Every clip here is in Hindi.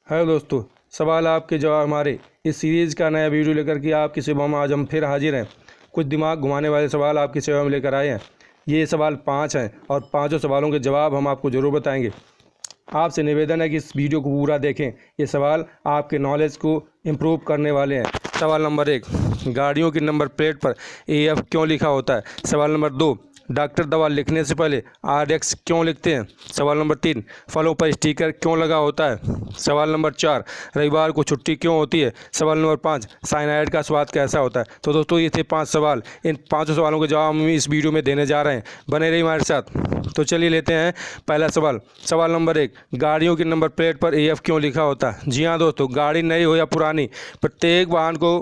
हेलो दोस्तों, सवाल आपके जवाब हमारे इस सीरीज़ का नया वीडियो लेकर के आपकी सेवा में आज हम फिर हाजिर हैं। कुछ दिमाग घुमाने वाले सवाल आपकी सेवा में लेकर आए हैं। ये सवाल 5 हैं और पांचों सवालों के जवाब हम आपको ज़रूर बताएंगे। आपसे निवेदन है कि इस वीडियो को पूरा देखें। ये सवाल आपके नॉलेज को इम्प्रूव करने वाले हैं। सवाल नंबर 1, गाड़ियों की नंबर प्लेट पर AF क्यों लिखा होता है? सवाल नंबर 2, डॉक्टर दवा लिखने से पहले RX क्यों लिखते हैं? सवाल नंबर 3, फलों पर स्टिकर क्यों लगा होता है? सवाल नंबर 4, रविवार को छुट्टी क्यों होती है? सवाल नंबर 5, साइनाइड का स्वाद कैसा होता है? तो दोस्तों, ये थे 5 सवाल। इन पाँचों सवालों के जवाब हम इस वीडियो में देने जा रहे हैं। बने रहिए हमारे साथ। तो चलिए लेते हैं पहला सवाल। सवाल नंबर 1, गाड़ियों की नंबर प्लेट पर AF क्यों लिखा होता है? जी हाँ दोस्तों, गाड़ी नई हो या पुरानी, प्रत्येक वाहन को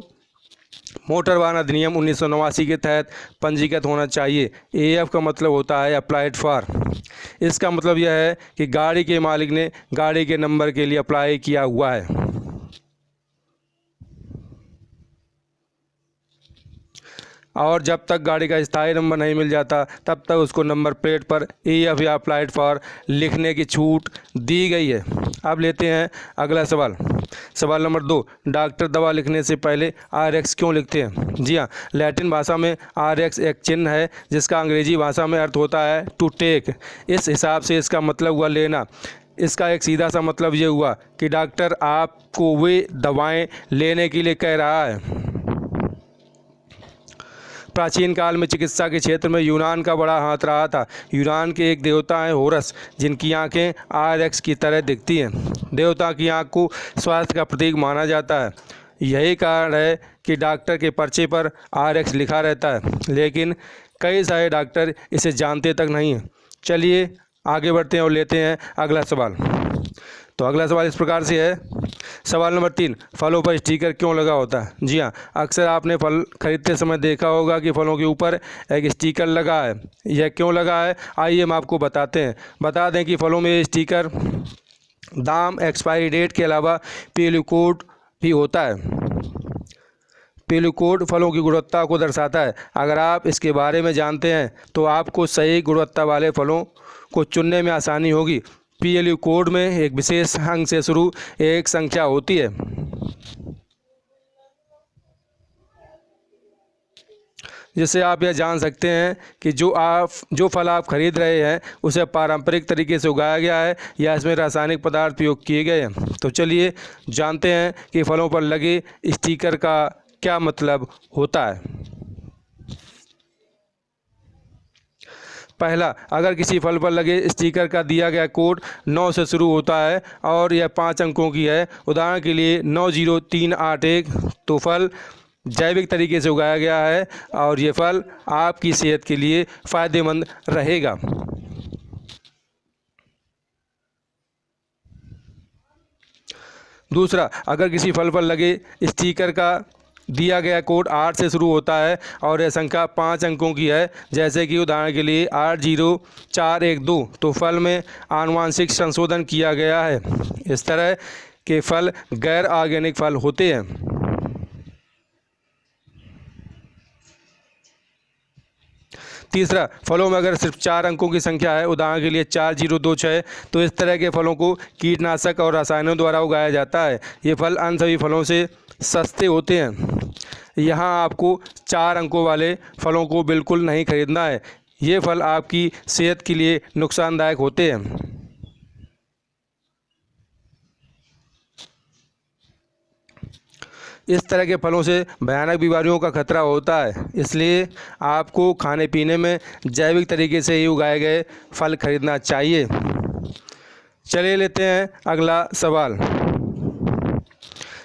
मोटर वाहन अधिनियम 1989 के तहत पंजीकृत होना चाहिए। AF का मतलब होता है अप्लाइड फॉर। इसका मतलब यह है कि गाड़ी के मालिक ने गाड़ी के नंबर के लिए अप्लाई किया हुआ है। और जब तक गाड़ी का स्थायी नंबर नहीं मिल जाता तब तक उसको नंबर प्लेट पर AF या अप्लाइड फॉर लिखने की छूट दी गई है। अब लेते हैं अगला सवाल। सवाल नंबर 2, डॉक्टर दवा लिखने से पहले RX क्यों लिखते हैं? जी हाँ, लैटिन भाषा में RX एक चिन्ह है जिसका अंग्रेजी भाषा में अर्थ होता है टू टेक। इस हिसाब से इसका मतलब हुआ लेना। इसका एक सीधा सा मतलब ये हुआ कि डॉक्टर आपको वे दवाएं लेने के लिए कह रहा है। प्राचीन काल में चिकित्सा के क्षेत्र में यूनान का बड़ा हाथ रहा था। यूनान के एक देवता हैं होरस, जिनकी आंखें RX की तरह दिखती हैं। देवता की आंख को स्वास्थ्य का प्रतीक माना जाता है। यही कारण है कि डॉक्टर के पर्चे पर RX लिखा रहता है, लेकिन कई सारे डॉक्टर इसे जानते तक नहीं हैं। चलिए आगे बढ़ते हैं और लेते हैं अगला सवाल। तो अगला सवाल इस प्रकार से है। सवाल नंबर 3, फलों पर स्टिकर क्यों लगा होता है? जी हाँ, अक्सर आपने फल खरीदते समय देखा होगा कि फलों के ऊपर एक स्टिकर लगा है। यह क्यों लगा है, आइए हम आपको बताते हैं। बता दें कि फलों में ये स्टिकर दाम, एक्सपायरी डेट के अलावा पीएलयू कोड भी होता है। पीएलयू कोड फलों की गुणवत्ता को दर्शाता है। अगर आप इसके बारे में जानते हैं तो आपको सही गुणवत्ता वाले फलों को चुनने में आसानी होगी। पीएलयू कोड में एक विशेष अंक से शुरू एक संख्या होती है, जिससे आप यह जान सकते हैं कि जो फल आप खरीद रहे हैं उसे पारंपरिक तरीके से उगाया गया है या इसमें रासायनिक पदार्थ प्रयोग किए गए हैं। तो चलिए जानते हैं कि फलों पर लगे स्टिकर का क्या मतलब होता है। पहला, अगर किसी फल पर लगे स्टिकर का दिया गया कोड 9 से शुरू होता है और यह 5 अंकों की है, उदाहरण के लिए 90381, तो फल जैविक तरीके से उगाया गया है और ये फल आपकी सेहत के लिए फ़ायदेमंद रहेगा। दूसरा, अगर किसी फल पर लगे स्टिकर का दिया गया कोड 8 से शुरू होता है और यह संख्या 5 अंकों की है, जैसे कि उदाहरण के लिए 80412, तो फल में आनुवांशिक संशोधन किया गया है। इस तरह के फल गैर ऑर्गेनिक फल होते हैं। तीसरा, फलों में अगर सिर्फ 4 अंकों की संख्या है, उदाहरण के लिए 4026, तो इस तरह के फलों को कीटनाशक और रसायनों द्वारा उगाया जाता है। ये फल अन्य सभी फलों से सस्ते होते हैं। यहाँ आपको 4 अंकों वाले फलों को बिल्कुल नहीं खरीदना है। ये फल आपकी सेहत के लिए नुकसानदायक होते हैं। इस तरह के फलों से भयानक बीमारियों का खतरा होता है, इसलिए आपको खाने पीने में जैविक तरीके से ही उगाए गए फल खरीदना चाहिए। चलिए लेते हैं अगला सवाल।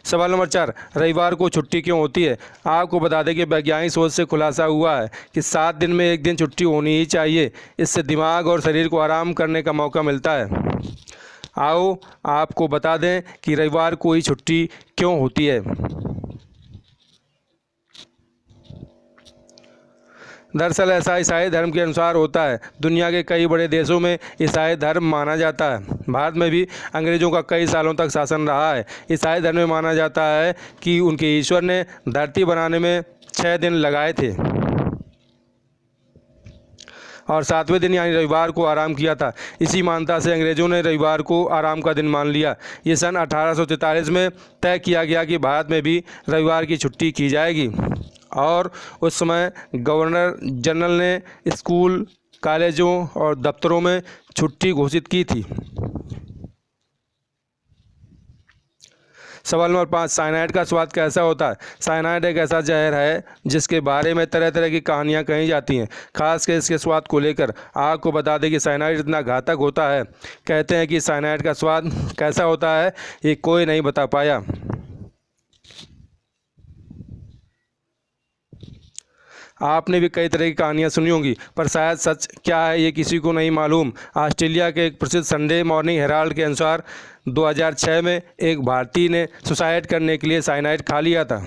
सवाल नंबर 4, रविवार को छुट्टी क्यों होती है? आपको बता दें कि वैज्ञानिक शोध से खुलासा हुआ है कि 7 दिन में एक दिन छुट्टी होनी ही चाहिए। इससे दिमाग और शरीर को आराम करने का मौका मिलता है। आओ आपको बता दें कि रविवार को ही छुट्टी क्यों होती है। दरअसल ऐसा ईसाई धर्म के अनुसार होता है। दुनिया के कई बड़े देशों में ईसाई धर्म माना जाता है। भारत में भी अंग्रेज़ों का कई सालों तक शासन रहा है। ईसाई धर्म में माना जाता है कि उनके ईश्वर ने धरती बनाने में 6 दिन लगाए थे और 7वें दिन यानी रविवार को आराम किया था। इसी मान्यता से अंग्रेज़ों ने रविवार को आराम का दिन मान लिया। ये सन 1843 में तय किया गया कि भारत में भी रविवार की छुट्टी की जाएगी और उस समय गवर्नर जनरल ने स्कूल, कॉलेजों और दफ्तरों में छुट्टी घोषित की थी। सवाल नंबर 5, साइनाइड का स्वाद कैसा होता है? साइनाइड एक ऐसा जहर है जिसके बारे में तरह तरह की कहानियाँ कही जाती हैं, खासकर इसके स्वाद को लेकर। आपको बता दें कि साइनाइड इतना घातक होता है, कहते हैं कि साइनाइड का स्वाद कैसा होता है ये कोई नहीं बता पाया। आपने भी कई तरह की कहानियाँ सुनी होंगी, पर शायद सच क्या है ये किसी को नहीं मालूम। ऑस्ट्रेलिया के एक प्रसिद्ध संडे मॉर्निंग हेराल्ड के अनुसार 2006 में एक भारतीय ने सुसाइड करने के लिए साइनाइड खा लिया था।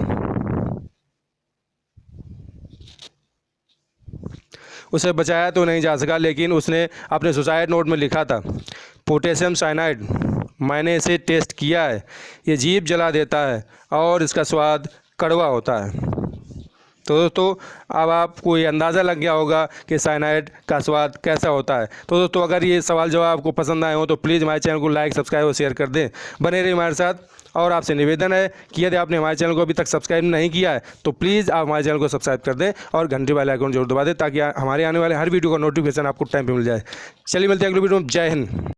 उसे बचाया तो नहीं जा सका, लेकिन उसने अपने सुसाइड नोट में लिखा था, पोटेशियम साइनाइड, मैंने इसे टेस्ट किया है, ये जीभ जला देता है और इसका स्वाद कड़वा होता है। तो दोस्तों अब आपको ये अंदाज़ा लग गया होगा कि साइनाइड का स्वाद कैसा होता है। तो दोस्तों अगर ये सवाल जवाब आपको पसंद आए हो तो प्लीज़ हमारे चैनल को लाइक, सब्सक्राइब और शेयर कर दें। बने रहिए हमारे साथ। और आपसे निवेदन है कि यदि आपने हमारे चैनल को अभी तक सब्सक्राइब नहीं किया है तो प्लीज़ आप हमारे चैनल को सब्सक्राइब कर दें और घंटे वाले आइकन जरूर दबा दें ताकि हमारे आने वाले हर वीडियो का नोटिफिकेशन आपको टाइम पे मिल जाए। चलिए मिलते हैं अगले वीडियो में। जय हिंद।